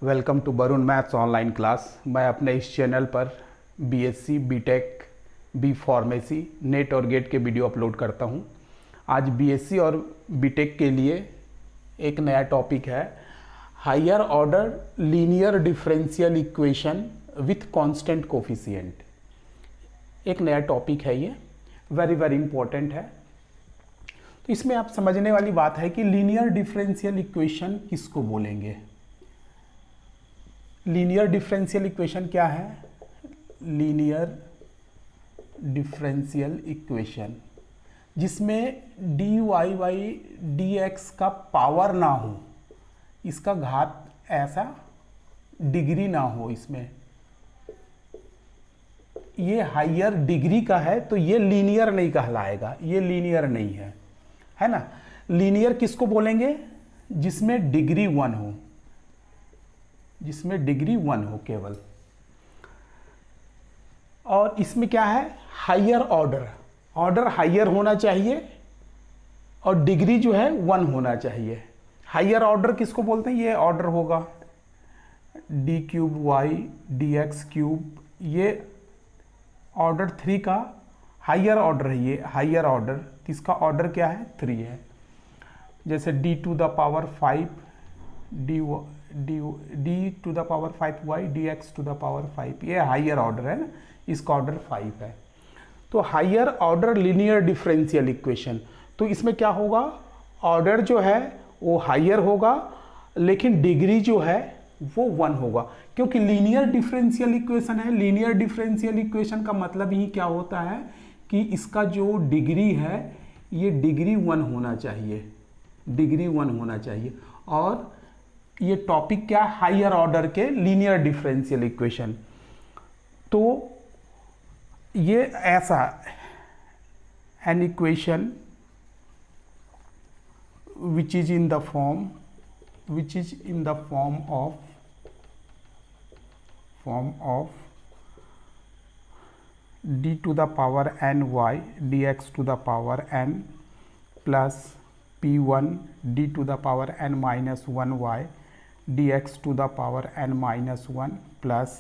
Welcome to Varun maths online class. मैं अपने इस चैनल पर BSc, BTech, B pharmacy, NET और गेट के वीडियो अपलोड करता हूं। आज बीएससी और बीटेक के लिए एक नया टॉपिक है, higher order linear differential equation with constant coefficient. एक नया टॉपिक है, ये वेरी इंपॉर्टेंट है। तो इसमें आप समझने वाली बात है कि लीनियर डिफरेंशियल इक्वेशन किसको बोलेंगे। लीनियर डिफरेंशियल इक्वेशन क्या है? लीनियर डिफरेंशियल इक्वेशन जिसमें D Y by D X का पावर ना हो, इसका घात ऐसा डिग्री ना हो, इसमें ये हायर डिग्री का है तो ये लीनियर नहीं कहलाएगा, ये लीनियर नहीं है ना। लीनियर किसको बोलेंगे? जिसमें डिग्री 1 हो, जिसमें डिग्री 1 हो केवल। और इसमें क्या है? हायर ऑर्डर हायर होना चाहिए और डिग्री जो है 1 होना चाहिए। हायर ऑर्डर किसको बोलते हैं? ये ऑर्डर होगा D cube Y D X cube, ये ऑर्डर 3 का हायर ऑर्डर है। ये हायर ऑर्डर किसका ऑर्डर क्या है? 3 है। जैसे D to the power 5 D to the power 5 Y D X to the power 5, ये हायर ऑर्डर है ना, इसका ऑर्डर 5 है। तो higher order linear differential equation, तो इसमें क्या होगा? ऑर्डर जो है वो हायर होगा लेकिन डिग्री जो है वो 1 होगा, क्योंकि लीनियर डिफरेंशियल इक्वेशन है। लीनियर डिफरेंशियल इक्वेशन का मतलब ही क्या होता है कि इसका जो डिग्री है ये डिग्री 1 होना चाहिए, डिग्री 1 होना चाहिए। और ये टॉपिक क्या? हायर ऑर्डर के लीनियर डिफरेंशियल इक्वेशन। तो ये ऐसा an equation which is in the form of D to the power N Y D X to the power N plus P1 d to the power n minus 1 y dx to the power n minus 1 plus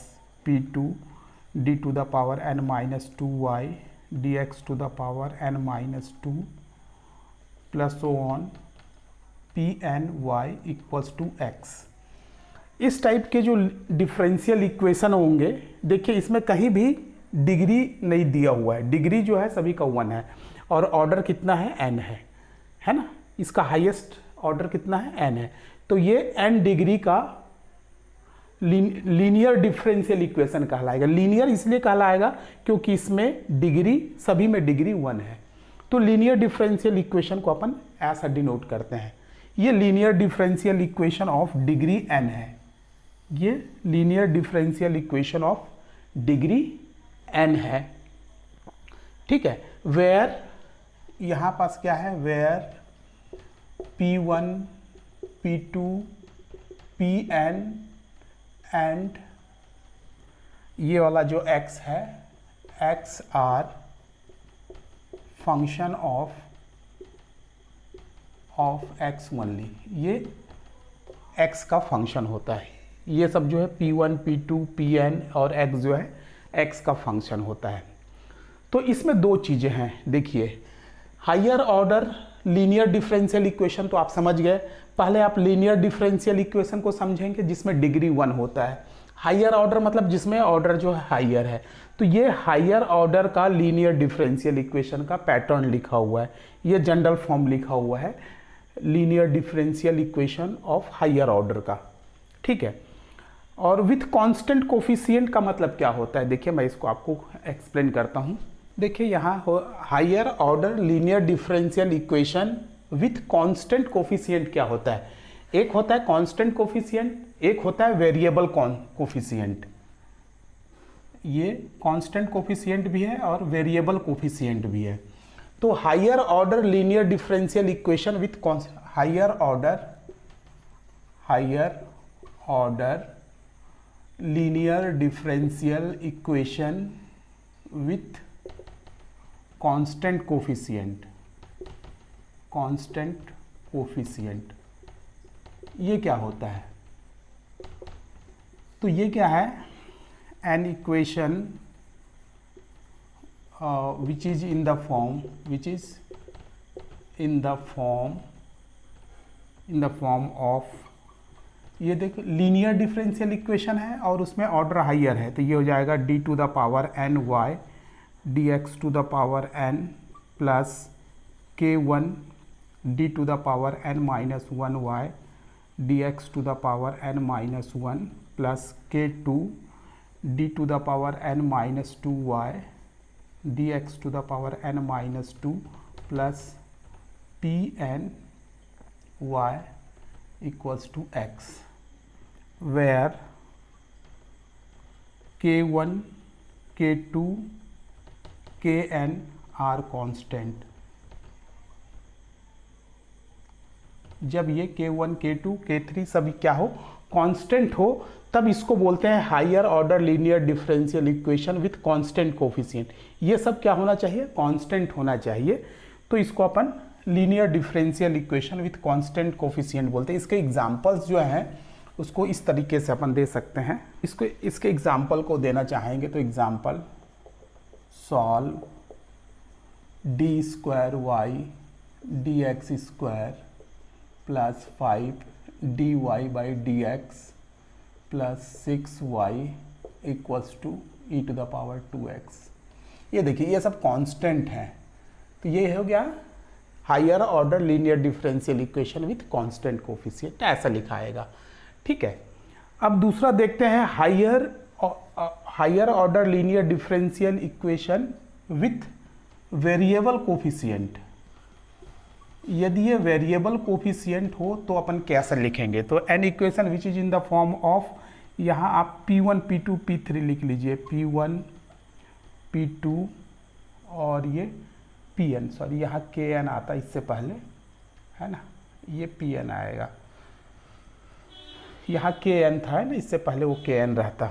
P2 d to the power n minus 2 y dx to the power n minus 2 plus so on Pn y equals to x। इस type के जो differential equation होंगे, देखिए इसमें कहीं भी degree नहीं दिया हुआ है, डिग्री जो है सभी का 1 है और ऑर्डर कितना है? n है ना। इसका हाईएस्ट ऑर्डर कितना है? n है। तो ये n डिग्री का लीनियर डिफरेंशियल इक्वेशन कहलाएगा। लीनियर इसलिए कहलाएगा क्योंकि इसमें डिग्री, सभी में डिग्री 1 है। तो लीनियर डिफरेंशियल इक्वेशन को अपन ऐसा डिनोट करते हैं, ये linear differential equation of degree n है। ये linear differential equation of degree n है, ठीक है। वेयर यहां पास क्या है? Where P1, P2, Pn and ये वाला जो x है, x are function of x only, ये x का फंक्शन होता है। ये सब जो है P1, P2, Pn और x जो है x का फंक्शन होता है। तो इसमें 2 चीज़ें हैं। देखिए higher order linear differential equation तो आप समझ गए। पहले आप लीनियर डिफरेंशियल इक्वेशन को समझेंगे जिसमें डिग्री 1 होता है। हायर ऑर्डर मतलब जिसमें ऑर्डर जो है हायर है। तो ये हायर ऑर्डर का लीनियर डिफरेंशियल इक्वेशन का पैटर्न लिखा हुआ है, ये जनरल फॉर्म लिखा हुआ है linear differential equation of higher order का, ठीक है। और विथ कांस्टेंट कोफिशिएंट का मतलब क्या होता है? देखिए मैं इसको आपको एक्सप्लेन करता हूँ। देखिए यहाँ हो higher order linear differential equation with constant coefficient क्या होता है? एक होता है कांस्टेंट कोफिशिएंट, एक होता है वेरिएबल कोफिशिएंट। ये कांस्टेंट कोफिशिएंट भी है और वेरिएबल कोफिशिएंट भी है। तो higher order linear differential equation with higher order linear differential equation with constant coefficient, ये क्या होता है? तो ये क्या है, an equation which is in the form of, ये देख लीनियर डिफरेंशियल इक्वेशन है और उसमें ऑर्डर हाइयर है, तो ये हो जाएगा D to the power N Y D X to the power N plus K one D to the power N minus one Y D X to the power N minus one plus K two D to the power N minus two Y dx to the power n minus 2 plus pn y equals to x, where k1 k2 kn are constant। जब ये k1 k2 k3 सभी क्या हो, constant हो, तब इसको बोलते हैं higher order linear differential equation with constant coefficient. ये सब क्या होना चाहिए, कांस्टेंट होना चाहिए, तो इसको अपन linear differential equation with constant coefficient बोलते हैं। इसके एग्जांपल्स जो हैं उसको इस तरीके से अपन दे सकते हैं। इसके एग्जांपल को देना चाहेंगे तो example solve D square Y D X square plus 5 D Y by D X plus 6y equals to E to the power 2x। ये देखिए ये सब कांस्टेंट हैं, तो ये हो गया higher order linear differential equation with constant coefficient, ऐसा लिखाएगा। ठीक है, अब दूसरा देखते हैं higher order linear differential equation with variable coefficient. यदि ये वेरिएबल कोफिशिएंट हो तो अपन कैसे लिखेंगे, तो N equation which is in the form of, यहाँ आप P1 P2 P3 लिख लीजिए, P1 P2 और ये Pn, सॉरी यहाँ Kn आता इससे पहले है ना, ये Pn आएगा, यहाँ Kn था है ना, इससे पहले वो Kn रहता।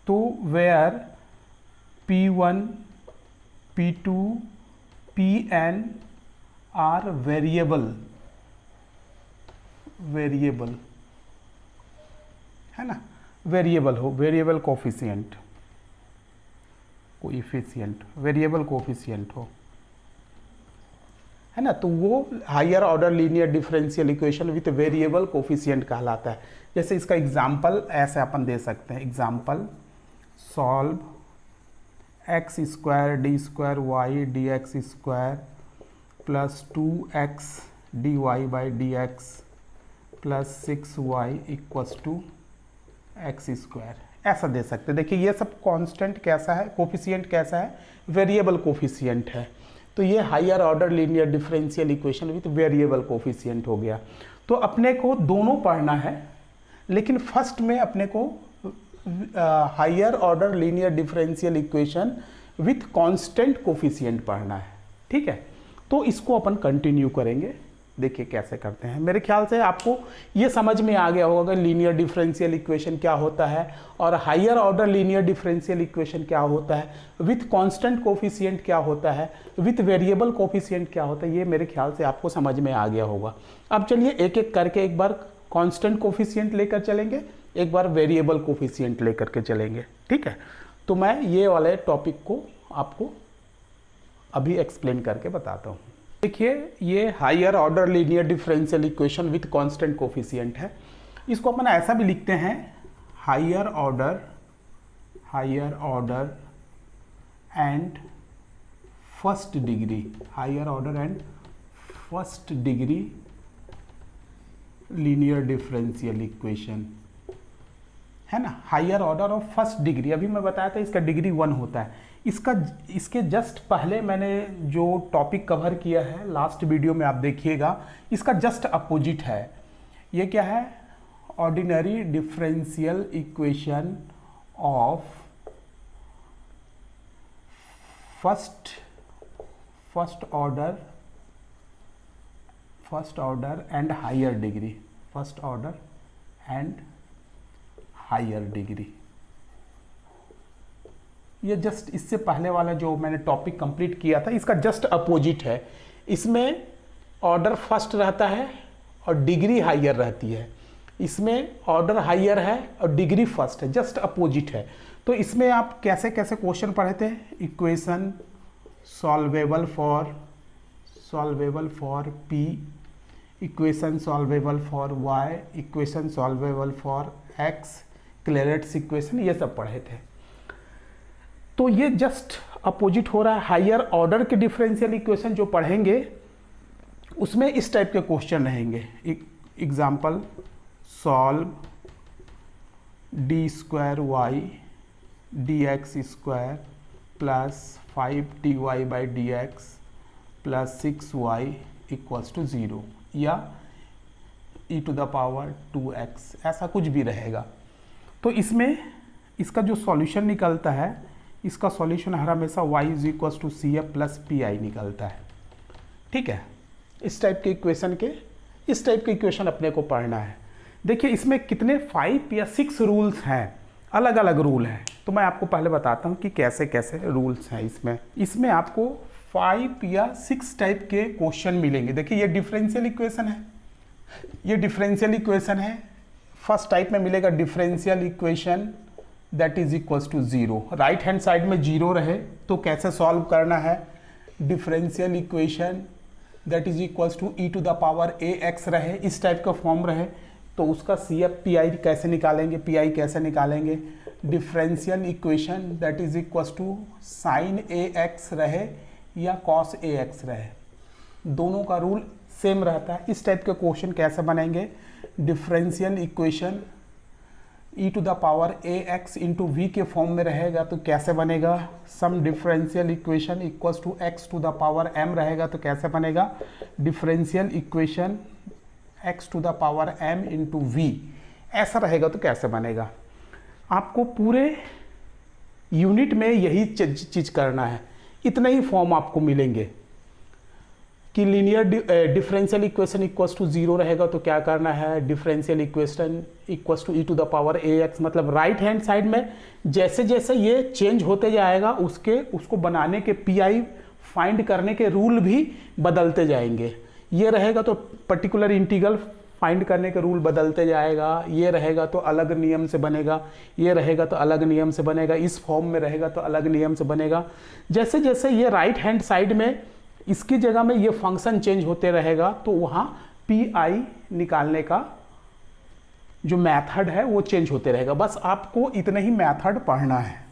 तो where P1 P2 Pn are variable है ना, वेरिएबल हो, वेरिएबल कोफिशिएंट वेरिएबल कोफिशिएंट हो, है ना, तो वो higher order linear differential equation with variable coefficient कहलाता है। जैसे इसका एग्जांपल ऐसे अपन दे सकते हैं, example solve X square D square Y D X square plus 2x D Y by D X plus 6y equals to X square, ऐसा दे सकते हैं। देखिए ये सब कांस्टेंट कैसा है, कोफिशिएंट कैसा है, वेरिएबल कोफिशिएंट है, तो ये higher order linear differential equation with variable coefficient हो गया। तो अपने को दोनों पढ़ना है, लेकिन फर्स्ट में अपने को higher order linear differential equation with constant coefficient पढ़ना है। ठीक है, तो इसको अपन कंटिन्यू करेंगे, देखिए कैसे करते हैं। मेरे ख्याल से आपको ये समझ में आ गया होगा लीनियर डिफरेंशियल इक्वेशन क्या होता है और higher order linear differential equation क्या होता है, विथ कांस्टेंट कोफिशिएंट क्या होता है, विथ वेरिएबल कोफिशिएंट क्या होता है, ये मेरे ख्याल से आपको समझ में आ गया होगा। अब चलिए एक एक करके, एक बार कांस्टेंट कोफिशिएंट लेकर चलेंगे, एक बार वेरिएबल कोफिशिएंट लेकर के चलेंगे। ठीक है, तो मैं ये वाले टॉपिक को आपको अभी एक्सप्लेन करके बताता हूँ। देखिए ये higher order linear differential equation with constant coefficient है। इसको अपन ऐसा भी लिखते हैं, higher order and first degree, higher order and first degree linear differential equation, है ना, higher order of first degree. अभी मैं बताया था इसका डिग्री 1 होता है। इसके जस्ट पहले मैंने जो टॉपिक कवर किया है लास्ट वीडियो में, आप देखिएगा, इसका जस्ट अपोजिट है। ये क्या है, ordinary differential equation of first order and higher degree, first order and higher degree. ये जस्ट इससे पहले वाला जो मैंने टॉपिक कंप्लीट किया था, इसका जस्ट अपोजिट है। इसमें ऑर्डर फर्स्ट रहता है और डिग्री हायर रहती है। इसमें ऑर्डर हायर है और डिग्री फर्स्ट है, जस्ट अपोजिट है। तो इसमें आप कैसे कैसे क्वेश्चन पढ़े थे, equation solvable for P, equation solvable for Y, equation solvable for X, Clairaut's equation, ये सब पढ़े थे। तो ये जस्ट अपोजिट हो रहा है। हायर ऑर्डर के डिफरेंशियल इक्वेशन जो पढ़ेंगे उसमें इस टाइप के क्वेश्चन रहेंगे। Example, solve D square Y D X square plus 5dy/dx plus 6y equals to 0, या e⁻² 2x, ऐसा कुछ भी रहेगा। तो इसमें इसका जो सॉल्यूशन निकलता है, इसका सॉल्यूशन हर हमेशा y equals to CF plus PI निकलता है। ठीक है, इस टाइप के इक्वेशन अपने को पढ़ना है। देखिए इसमें कितने 5 या 6 रूल्स हैं, अलग अलग रूल हैं। तो मैं आपको पहले बताता हूँ कि कैसे कैसे रूल्स हैं इसमें आपको 5 या 6 टाइप के क्वेश्चन मिलेंगे। देखिए ये डिफरेंशियल इक्वेशन है, फर्स्ट टाइप में मिलेगा differential equation that is equals to 0, right hand side में 0 रहे तो कैसे सॉल्व करना है। Differential equation that is equals to e⁻ax रहे, इस टाइप का फॉर्म रहे तो उसका CF PI कैसे निकालेंगे, PI कैसे निकालेंगे। Differential equation that is equals to sin ax रहे या cos ax रहे, दोनों का रूल सेम रहता है। इस टाइप के क्वेश्चन कैसे बनेंगे। Differential equation e⁻ax into v के फॉर्म में रहेगा तो कैसे बनेगा। Some differential equation equals to x⁻m रहेगा तो कैसे बनेगा। Differential equation x⁻m into v ऐसा रहेगा तो कैसे बनेगा। आपको पूरे यूनिट में यही चीज करना है, इतने ही फॉर्म आपको मिलेंगे कि linear differential equation equals to 0 रहेगा तो क्या करना है। Differential equation equals to e⁻ax, मतलब राइट हैंड साइड में जैसे जैसे ये चेंज होते जाएगा उसको बनाने के PI फाइंड करने के रूल भी बदलते जाएंगे। ये रहेगा तो पर्टिकुलर इंटीग्रल फाइंड करने के रूल बदलते जाएगा, ये रहेगा तो अलग नियम से बनेगा, ये रहेगा तो अलग नियम से बनेगा, इस फॉर्म में रहेगा तो अलग नियम से बनेगा। जैसे जैसे ये राइट हैंड साइड में इसकी जगह में ये फंक्शन चेंज होते रहेगा तो वहाँ PI निकालने का जो मेथड है वो चेंज होते रहेगा। बस आपको इतना ही मेथड पढ़ना है।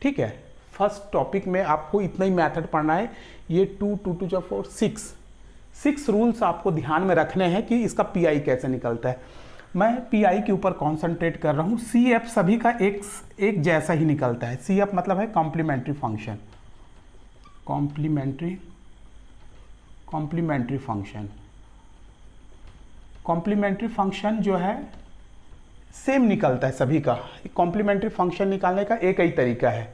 ठीक है, फर्स्ट टॉपिक में आपको इतना ही मेथड पढ़ना है। ये 2 2 2 4 6 रूल्स आपको ध्यान में रखने हैं कि इसका PI कैसे निकलता है। मैं PI के ऊपर कॉन्सेंट्रेट कर रहा हूँ। CF सभी का एक जैसा ही निकलता है। CF मतलब है कॉम्प्लीमेंट्री फंक्शन, कॉम्प्लीमेंट्री फंक्शन जो है सेम निकलता है सभी का। कॉम्प्लीमेंट्री फंक्शन निकालने का एक ही तरीका है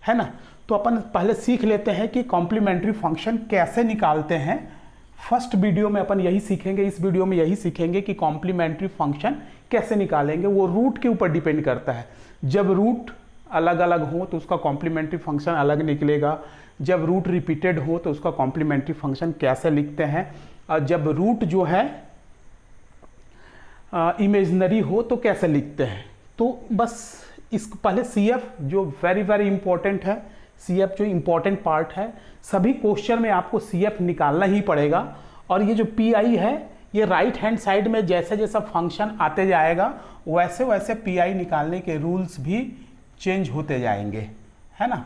ना। तो अपन पहले सीख लेते हैं कि कॉम्प्लीमेंट्री फंक्शन कैसे निकालते हैं। फर्स्ट वीडियो में अपन यही सीखेंगे, इस वीडियो में यही सीखेंगे कि कॉम्प्लीमेंट्री फंक्शन कैसे निकालेंगे। वो रूट के ऊपर डिपेंड करता है। जब रूट अलग अलग हो तो उसका कॉम्प्लीमेंट्री फंक्शन अलग निकलेगा, जब रूट रिपीटेड हो तो उसका कॉम्प्लीमेंट्री फंक्शन कैसे लिखते हैं, और जब रूट जो है इमेजिनरी हो तो कैसे लिखते हैं। तो बस इस पहले CF जो वेरी वेरी इंपॉर्टेंट है, CF जो इंपॉर्टेंट पार्ट है, सभी क्वेश्चन में आपको CF निकालना ही पड़ेगा। और ये जो PI है ये राइट हैंड साइड में जैसे जैसा फंक्शन आते जाएगा वैसे वैसे PI निकालने के रूल्स भी चेंज होते जाएंगे, है ना।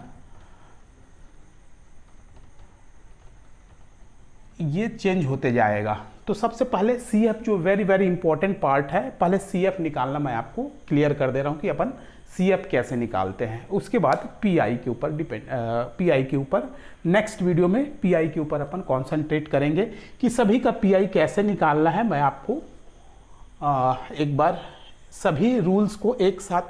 ये चेंज होते जाएगा। तो सबसे पहले CF जो वेरी वेरी इंपॉर्टेंट पार्ट है, पहले CF निकालना मैं आपको क्लियर कर दे रहा हूँ कि अपन CF कैसे निकालते हैं। उसके बाद PI के ऊपर PI के ऊपर नेक्स्ट वीडियो में PI के ऊपर अपन कॉन्सेंट्रेट करेंगे कि सभी का PI कैसे निकालना है। मैं आपको एक बार सभी रूल्स को एक साथ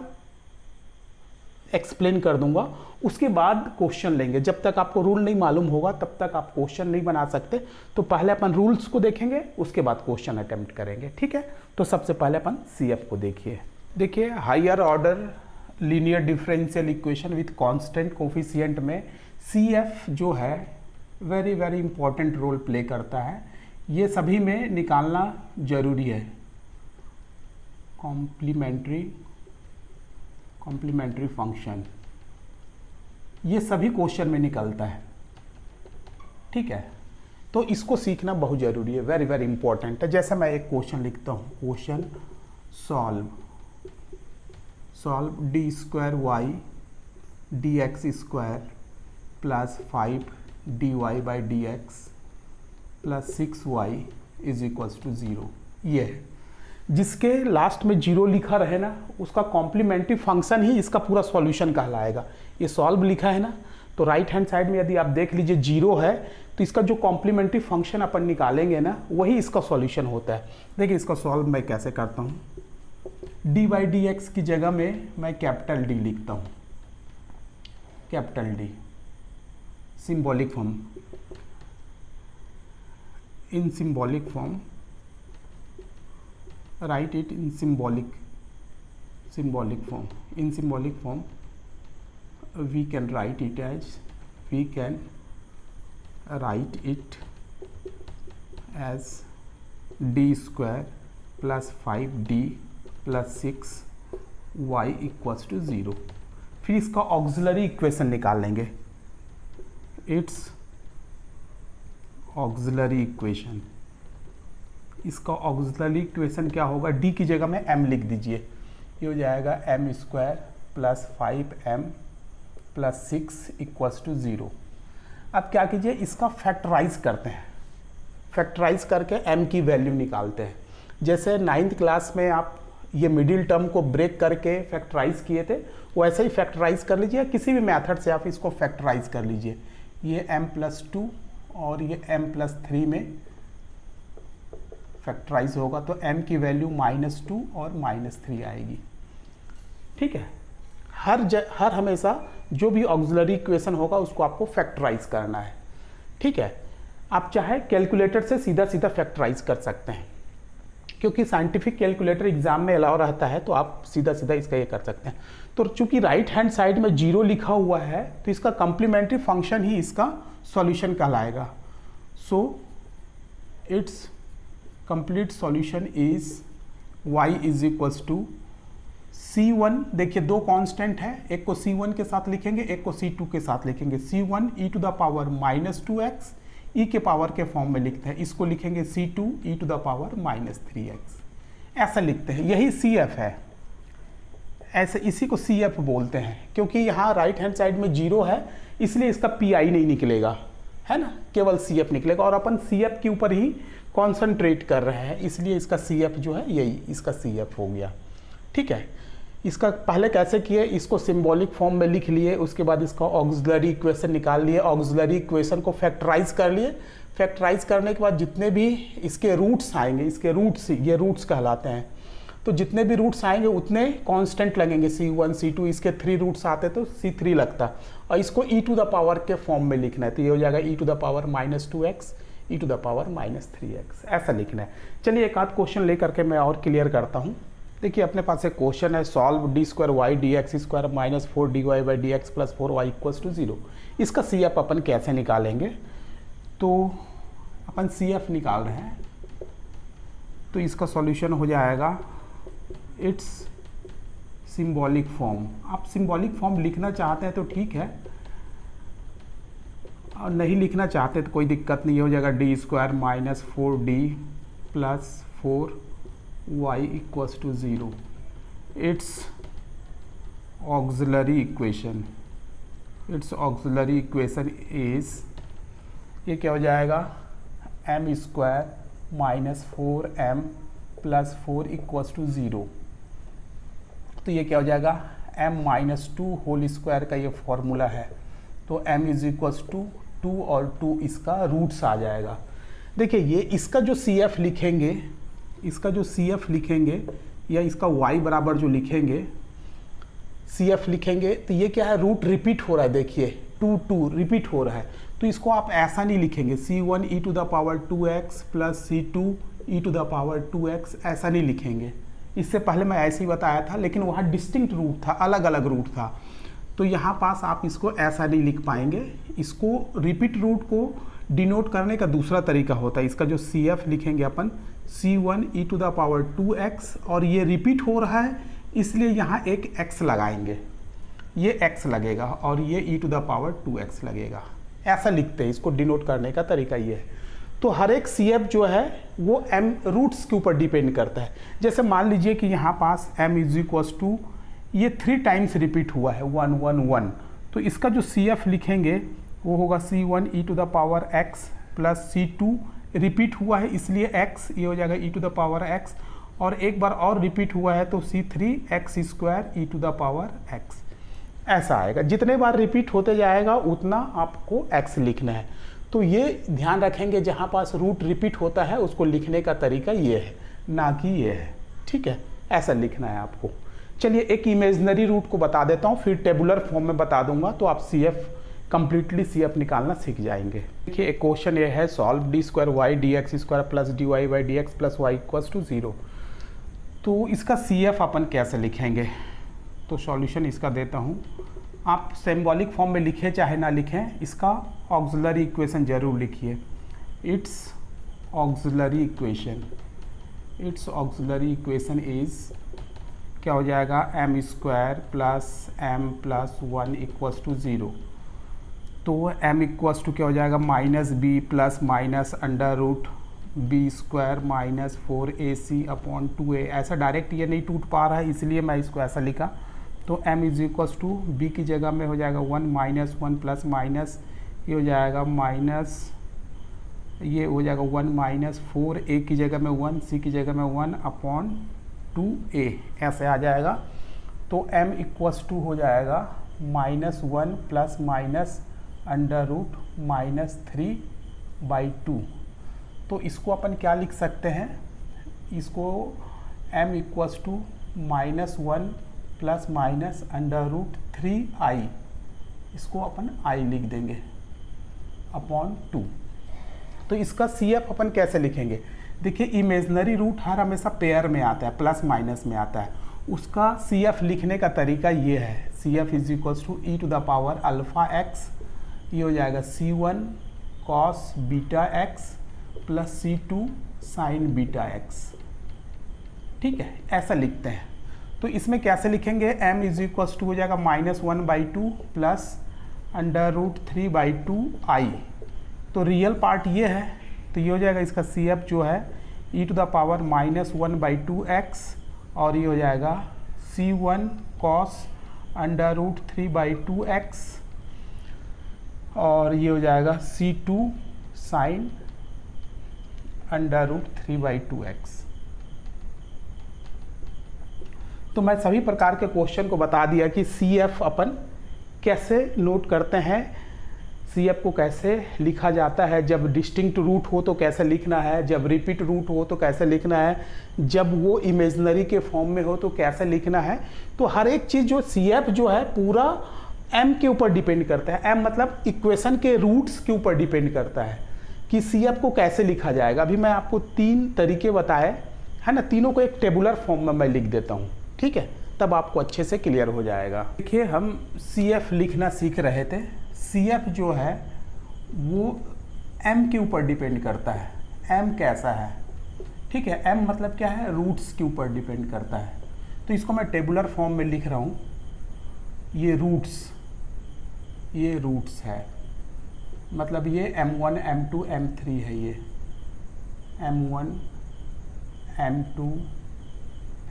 एक्सप्लेन कर दूंगा, उसके बाद क्वेश्चन लेंगे। जब तक आपको रूल नहीं मालूम होगा तब तक आप क्वेश्चन नहीं बना सकते। तो पहले अपन रूल्स को देखेंगे, उसके बाद क्वेश्चन अटेम्प्ट करेंगे। ठीक है, तो सबसे पहले अपन CF को देखिए higher order linear differential equation with constant coefficient में CF जो है very very important role play करता है। ये सभी में निकालना जरूरी है। कॉम्प्लीमेंट्री फंक्शन, ये सभी क्वेश्चन में निकलता है, ठीक है। तो इसको सीखना बहुत ज़रूरी है, वेरी वेरी इंपॉर्टेंट है। जैसे मैं एक क्वेश्चन लिखता हूँ, question solve D square Y D X square plus 5 D Y by D X plus 6y is equals to 0। ये है, जिसके लास्ट में 0 लिखा रहे ना, उसका कॉम्प्लीमेंट्री फंक्शन ही इसका पूरा सॉल्यूशन कहलाएगा। ये सॉल्व लिखा है ना, तो राइट हैंड साइड में यदि आप देख लीजिए 0 है, तो इसका जो कॉम्प्लीमेंट्री फंक्शन अपन निकालेंगे ना, वही इसका सॉल्यूशन होता है। देखिए इसका सॉल्व मैं कैसे करता हूँ, डी बाई डी एक्स की जगह में मैं कैपिटल डी लिखता हूँ, capital D, symbolic form, in symbolic form, write it in symbolic form. In symbolic form we can write it as d square plus 5d plus 6y equals to 0। फिर इसका auxiliary equation निकाल लेंगे, it's auxiliary equation. इसका auxiliary equation क्या होगा, d की जगह में m लिख दीजिए, ये हो जाएगा m square plus 5m plus 6 equals to 0। अब क्या कीजिए, इसका फैक्टराइज करते हैं, फैक्टराइज करके m की वैल्यू निकालते हैं। जैसे 9th क्लास में आप ये मिडिल टर्म को ब्रेक करके फैक्टराइज किए थे, वैसे ही फैक्टराइज कर लीजिए, किसी भी मेथड से आप इसको फैक्टराइज कर लीजिए। ये m+2 और ये m+3 में फैक्टराइज होगा, तो m की वैल्यू -2 और -3 आएगी, ठीक है। हर हमेशा जो भी ऑक्सिलरी इक्वेशन होगा उसको आपको फैक्टराइज करना है, ठीक है। आप चाहे कैलकुलेटर से सीधा सीधा फैक्टराइज कर सकते हैं, क्योंकि साइंटिफिक कैलकुलेटर एग्जाम में अलाउ रहता है, तो आप सीधा सीधा इसका ये कर सकते हैं। तो चूंकि राइट हैंड साइड में 0 लिखा हुआ है, तो इसका कॉम्प्लीमेंट्री फंक्शन ही इसका सॉल्यूशन कहलाएगा। So it's complete solution is y is equals to C1। देखिए दो कांस्टेंट है, एक को C1 के साथ लिखेंगे, एक को C2 के साथ लिखेंगे। C1 e to the power -2x, e के पावर के फॉर्म में लिखते हैं, इसको लिखेंगे C2 e to the power -3x, ऐसा लिखते हैं। यही CF है, ऐसे इसी को CF बोलते हैं, क्योंकि यहाँ राइट हैंड साइड में 0 है, इसलिए इसका PI नहीं निकलेगा, है ना, केवल CF निकलेगा। और अपन CF के ऊपर ही कॉन्सेंट्रेट कर रहे हैं, इसलिए इसका CF जो है यही इसका CF हो गया, ठीक है। इसका पहले कैसे किए, इसको सिंबॉलिक फॉर्म में लिख लिए, उसके बाद इसका ऑक्सिलरी इक्वेशन निकाल लिए, ऑक्सिलरी इक्वेशन को फैक्टराइज कर लिए। फैक्टराइज करने के बाद जितने भी इसके रूट्स आएंगे, इसके रूट्स, ये रूट्स कहलाते हैं, तो जितने भी रूट्स आएंगे उतने कांस्टेंट लगेंगे। C1 C2 इसके 3 रूट्स आते तो C3 लगता, और इसको e टू द पावर के फॉर्म में लिखना है, तो ये हो जाएगा e to the power -2x e to the power -3x, ऐसा लिखना है। चलिए एक आध क्वेश्चन लेकर के मैं और क्लियर करता हूँ। देखिए अपने पास एक क्वेश्चन है, solve D square Y D X square -4 dy by D X plus 4y equals to 0। इसका CF अपन कैसे निकालेंगे, तो अपन CF निकाल रहे हैं, तो इसका सॉल्यूशन हो जाएगा इट्स सिंबॉलिक फॉर्म। आप सिंबॉलिक फॉर्म लिखना चाहते हैं तो ठीक है, और नहीं लिखना चाहते तो कोई दिक्कत नहीं, हो जाएगा D square -4d plus 4y equals to 0। It's auxiliary equation, it's auxiliary equation is, ये क्या हो जाएगा, m square -4m plus 4 equals to 0। तो ये क्या हो जाएगा, m-2 होल स्क्वायर का ये फॉर्मूला है, तो m इज इक्वल्स टू 2 और 2 इसका रूट्स आ जाएगा। देखिए ये इसका जो CF लिखेंगे, इसका जो CF लिखेंगे या इसका y बराबर जो लिखेंगे CF लिखेंगे, तो ये क्या है, रूट रिपीट हो रहा है, देखिए 2 रिपीट हो रहा है, तो इसको आप ऐसा नहीं लिखेंगे C1 e to the power 2x plus C2 e to the power 2x, ऐसा नहीं लिखेंगे। इससे पहले मैं ऐसे ही बताया था, लेकिन वहाँ डिस्टिंक्ट रूट था, अलग अलग रूट था, तो यहाँ पास आप इसको ऐसा नहीं लिख पाएंगे। इसको रिपीट रूट को डिनोट करने का दूसरा तरीका होता है, इसका जो CF लिखेंगे अपन c1 e to the power 2x, और ये रिपीट हो रहा है इसलिए यहाँ एक x लगाएंगे, ये x लगेगा और ये e to the power 2x लगेगा। ऐसा लिखते हैं, इसको डिनोट करने का तरीका ये है। तो हर एक CF जो है वो m रूट्स के ऊपर डिपेंड करता है। जैसे मान लीजिए कि यहाँ पास m इज इक्वल्स टू, ये 3 टाइम्स रिपीट हुआ है 1 1 1, तो इसका जो CF लिखेंगे वो होगा c1 e to the power x plus c2 repeat हुआ है इसलिए x, ये हो जाएगा e to the power x, और एक बार और रिपीट हुआ है तो c3 x square e to the power x। ऐसा आएगा, जितने बार रिपीट होते जाएगा उतना आपको x लिखना है। तो ये ध्यान रखेंगे, जहाँ पास रूट रिपीट होता है उसको लिखने का तरीका ये है, ना कि ये है। ठीक है, ऐसा लिखना है आपको। चलिए एक इमेजनरी रूट को बता देता हूँ, फिर टेबुलर फॉर्म में बता दूंगा, तो आप कंप्लीटली CF निकालना सीख जाएंगे। देखिए एक क्वेश्चन ये है, solve D square Y D X square plus D Y by D X plus Y equals to 0। तो इसका CF अपन कैसे लिखेंगे, तो सॉल्यूशन इसका देता हूँ। आप सिंबॉलिक फॉर्म में लिखें चाहे ना लिखें, इसका ऑक्सिलरी इक्वेशन जरूर लिखिए। इट्स ऑक्सिलरी इक्वेशन इज क्या हो जाएगा, m square plus m plus 1 equals to 0। तो m इक्वल्स टू क्या हो जाएगा, minus B plus minus under root B square minus 4ac upon 2a। ऐसा डायरेक्ट ये नहीं टूट पा रहा है इसलिए मैं इसको ऐसा लिखा। तो m is equals to B की जगह में हो जाएगा 1 माइनस 1 प्लस माइनस, ये हो जाएगा माइनस, ये हो जाएगा 1 माइनस 4a की जगह में 1, c की जगह में 1 अपॉन 2a, ऐसे आ जाएगा। तो m इक्वल्स टू हो जाएगा minus 1 plus minus under root minus 3/2। तो इसको अपन क्या लिख सकते हैं, इसको m equals to minus 1 plus minus under root 3i, इसको अपन i लिख देंगे अपॉन 2। तो इसका CF अपन कैसे लिखेंगे, देखिए इमेजनरी रूट हर हमेशा पेयर में आता है, प्लस माइनस में आता है। उसका CF लिखने का तरीका ये है, CF is equals to e to the power alpha x, ये हो जाएगा c1 cos beta x plus c2 sine beta x। ठीक है, ऐसा लिखते हैं। तो इसमें कैसे लिखेंगे, m इज इक्वल्स टू हो जाएगा minus 1/2 plus under root 3/2i। तो रियल पार्ट ये है, तो ये हो जाएगा इसका CF जो है e to the power minus 1/2x, और ये हो जाएगा c1 cos under root 3/2x, और ये हो जाएगा c2 sine under root 3/2x। तो मैं सभी प्रकार के क्वेश्चन को बता दिया कि CF अपन कैसे नोट करते हैं, CF को कैसे लिखा जाता है, जब डिस्टिंक्ट रूट हो तो कैसे लिखना है, जब रिपीट रूट हो तो कैसे लिखना है, जब वो इमेजनरी के फॉर्म में हो तो कैसे लिखना है। तो हर एक चीज़ जो CF जो है पूरा m के ऊपर डिपेंड करता है। m मतलब इक्वेशन के रूट्स के ऊपर डिपेंड करता है कि CF को कैसे लिखा जाएगा। अभी मैं आपको 3 तरीके बताए है ना, तीनों को एक टेबुलर फॉर्म में मैं लिख देता हूँ, ठीक है, तब आपको अच्छे से क्लियर हो जाएगा। देखिए हम CF लिखना सीख रहे थे। CF जो है वो m के ऊपर डिपेंड करता है। m कैसा है, ठीक है, m मतलब क्या है, रूट्स के ऊपर डिपेंड करता है। तो इसको मैं टेबुलर फॉर्म में लिख रहा हूँ, ये रूट्स है, मतलब ये m1 m2 m3 है, ये m1 m2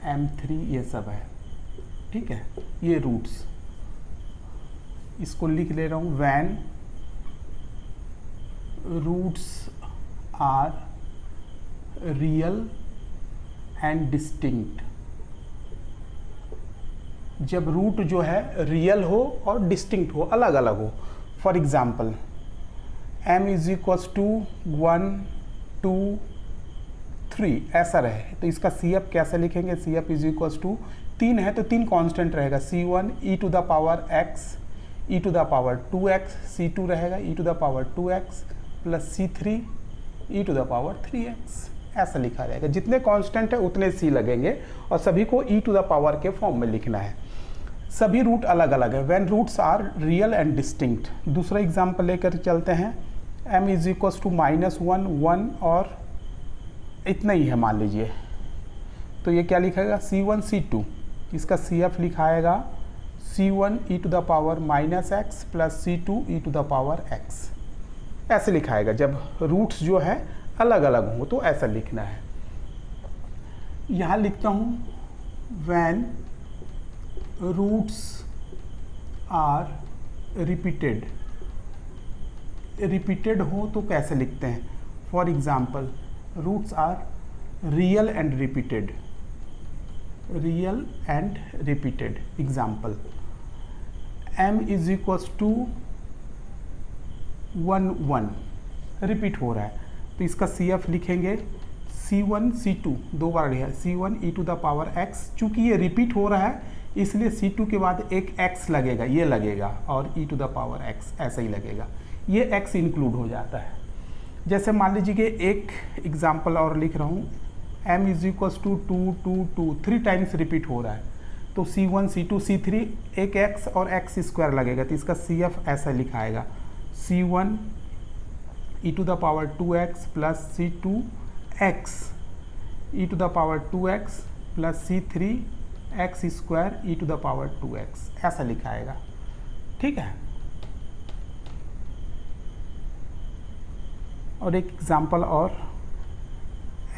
m3 ये सब है, ठीक है, ये रूट्स। इसको लिख ले रहा हूँ, when roots are real and distinct, जब रूट जो है रियल हो और डिस्टिंक्ट हो, अलग अलग हो। For example m is equals to 1 2 3 ऐसा रहे, तो इसका CF कैसे लिखेंगे, CF इज इक्वल्स टू 3 है तो 3 कांस्टेंट रहेगा, c1 e to the power x e to the power 2x, c2 रहेगा e to the power 2x plus c3 e to the power 3x, ऐसा लिखा जाएगा। जितने कांस्टेंट है उतने c लगेंगे और सभी को e टू द पावर के फॉर्म में लिखना है। सभी रूट अलग अलग है, when roots are real and distinct. दूसरा एग्जाम्पल लेकर चलते हैं, m इज इक्वल्स टू -1 1 और इतना ही है मान लीजिए, तो ये क्या लिखेगा C1 C2, इसका CF लिखाएगा C1 e to the power minus x plus C2 e to the power x, ऐसे लिखाएगा। जब रूट्स जो है अलग अलग हों तो ऐसा लिखना है। यहाँ लिखता हूँ when roots are repeated, repeated हो तो कैसे लिखते हैं? For example roots are real and repeated, real and repeated. Example m is equals to 1 1, repeat हो रहा है तो इसका CF लिखेंगे C1 C2, दो बार लिखा है C1 e to the power x। चूँकि ये रिपीट हो रहा है इसलिए C2 के बाद एक x लगेगा, ये लगेगा, और e to the power x ऐसा ही लगेगा, ये x इंक्लूड हो जाता है। जैसे मान लीजिए कि एक एग्जाम्पल और लिख रहा हूँ, m is equals to 2 2 2, 3 times repeat हो रहा है तो C1 C2 C3 एक x और x स्क्वायर लगेगा, तो इसका CF ऐसा लिखाएगा C1 e to the power 2x plus C2 x e to the power 2x plus C3 x square e to the power 2x, ऐसा लिखाएगा। ठीक है। और एक एग्जाम्पल और,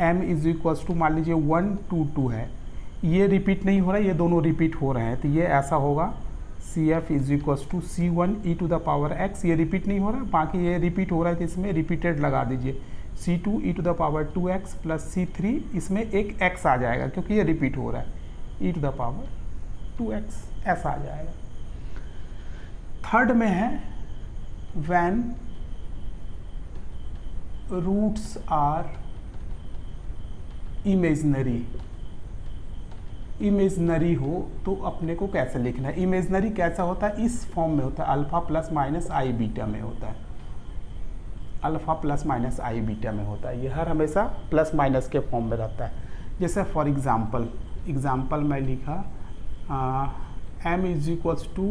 m इज इक्वल्स टू मान लीजिए 1 2 2 है, ये रिपीट नहीं हो रहा है, ये दोनों रिपीट हो रहे हैं, तो ये ऐसा होगा CF is equals to C1 e to the power x, ये रिपीट नहीं हो रहा है, बाकी ये रिपीट हो रहा है तो इसमें रिपीटेड लगा दीजिए C2 e to the power 2x plus C3, इसमें एक x आ जाएगा क्योंकि ये रिपीट हो रहा है, e to the power 2x ऐसा आ जाएगा। थर्ड में है when roots are imaginary, imaginary हो तो अपने को कैसे लिखना है? इमेजनरी कैसा होता है? इस फॉर्म में होता है, अल्फा प्लस माइनस आई बीटा में होता है, अल्फा प्लस माइनस आई बीटा में होता है, ये हर हमेशा प्लस माइनस के फॉर्म में रहता है। जैसे फॉर एग्जाम्पल मैं लिखा m is equals to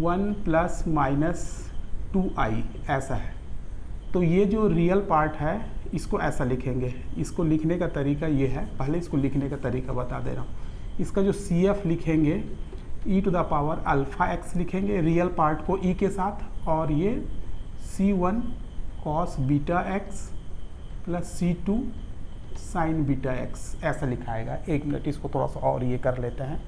1 plus minus 2i, ऐसा है। तो ये जो रियल पार्ट है इसको ऐसा लिखेंगे, इसको लिखने का तरीका ये है, पहले इसको लिखने का तरीका बता दे रहा हूँ। इसका जो CF लिखेंगे e to the power alpha x लिखेंगे, रियल पार्ट को e के साथ, और ये C1 cos beta x plus C2 sine beta x ऐसा लिखाएगा। एक मिनट इसको थोड़ा सा और ये कर लेते हैं।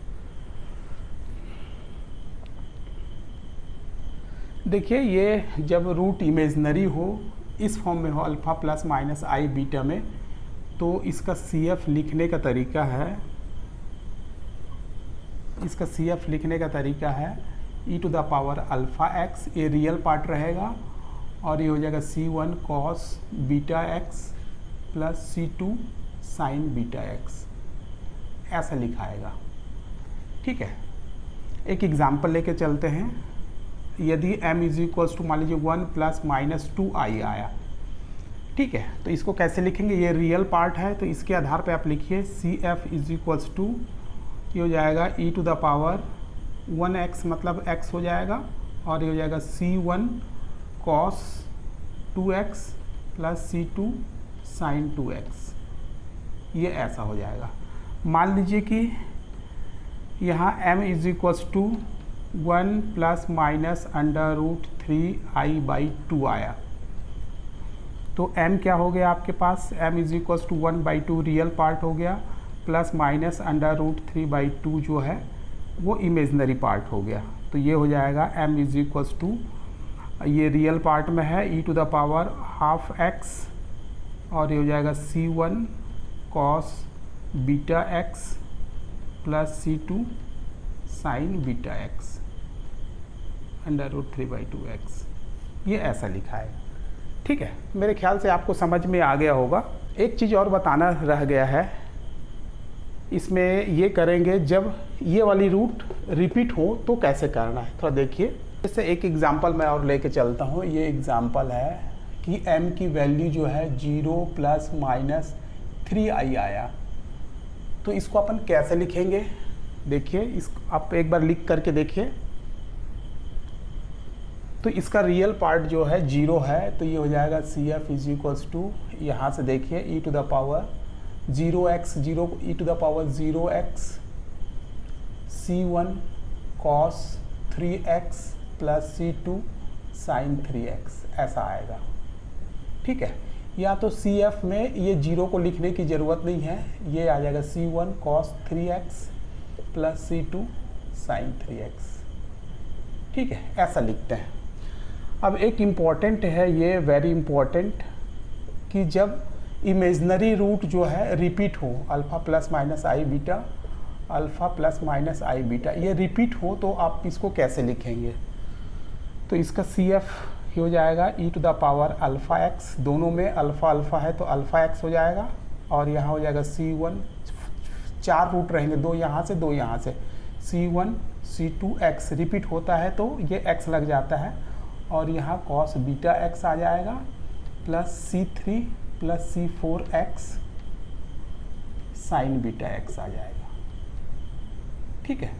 देखिए ये जब रूट इमेजनरी हो, इस फॉर्म में हो अल्फ़ा प्लस माइनस आई बीटा में, तो इसका CF लिखने का तरीका है, इसका CF लिखने का तरीका है e to the power alpha x, ये रियल पार्ट रहेगा, और ये हो जाएगा C1 cos beta x plus C2 sine beta x, ऐसा लिखाएगा। ठीक है। एक एग्जाम्पल लेके चलते हैं। यदि m इज इक्वल्स टू मान लीजिए 1 प्लस माइनस 2i आया, ठीक है, तो इसको कैसे लिखेंगे? ये रियल पार्ट है तो इसके आधार पे आप लिखिए CF इज इक्वल्स टू, ये हो जाएगा e to the power 1x, मतलब x हो जाएगा, और ये हो जाएगा C1 cos 2x plus C2 sign 2x, ये ऐसा हो जाएगा। मान लीजिए कि यहाँ m is equals to 1 plus minus under root 3i/2 आया, तो m क्या हो गया आपके पास? m is equals to 1/2 real part हो गया, प्लस माइनस अंडर रूट 3/2 जो है वो इमेजनरी पार्ट हो गया। तो ये हो जाएगा m इज इक्वल्स टू, ये रियल पार्ट में है e to the power half x, और ये हो जाएगा C1 cos beta x plus C2 sine beta x under root 3/2x, ये ऐसा लिखा है। ठीक है, मेरे ख्याल से आपको समझ में आ गया होगा। एक चीज़ और बताना रह गया है, इसमें ये करेंगे जब ये वाली रूट रिपीट हो तो कैसे करना है, थोड़ा देखिए। जैसे एक एग्जांपल मैं और लेके चलता हूँ। ये एग्जांपल है कि m की वैल्यू जो है 0 प्लस माइनस 3i आया, तो इसको अपन कैसे लिखेंगे? देखिए, इस आप एक बार लिख करके देखिए। तो इसका रियल पार्ट जो है 0 है, तो ये हो जाएगा C F is equals to, यहाँ से देखिए e to the power 0x 0 e to the power 0x C1 cos 3x plus C2 sin 3x, ऐसा आएगा। ठीक है, या तो CF में ये 0 को लिखने की ज़रूरत नहीं है, ये आ जाएगा C1 cos 3x plus C2 sin 3x। ठीक है, ऐसा लिखते हैं। अब एक इम्पॉर्टेंट है, ये वेरी इम्पॉर्टेंट, कि जब इमेजनरी रूट जो है रिपीट हो, अल्फ़ा प्लस माइनस आई बीटा, अल्फ़ा प्लस माइनस आई बीटा, ये रिपीट हो तो आप इसको कैसे लिखेंगे? तो इसका CF हो जाएगा e to the power alpha x, दोनों में अल्फ़ा अल्फ़ा है तो अल्फ़ा एक्स हो जाएगा, और यहाँ हो जाएगा C1, 4 रूट रहेंगे, 2 यहाँ से 2 यहाँ से, C1 C2 x रिपीट होता है तो ये x लग जाता है, और यहाँ कॉस बीटा x आ जाएगा plus C3 plus C4 x sign beta x आ जाएगा। ठीक है,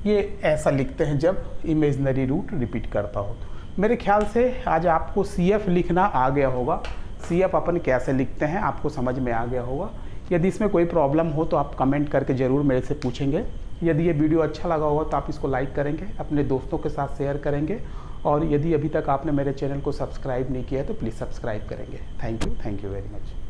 ये ऐसा लिखते हैं जब इमेजनरी रूट रिपीट करता हो। मेरे ख्याल से आज आपको CF लिखना आ गया होगा, CF अपन कैसे लिखते हैं आपको समझ में आ गया होगा। यदि इसमें कोई प्रॉब्लम हो तो आप कमेंट करके ज़रूर मेरे से पूछेंगे। यदि ये वीडियो अच्छा लगा होगा तो आप इसको लाइक करेंगे, अपने दोस्तों के साथ शेयर करेंगे, और यदि अभी तक आपने मेरे चैनल को सब्सक्राइब नहीं किया है तो प्लीज़ सब्सक्राइब करेंगे। Thank you very much.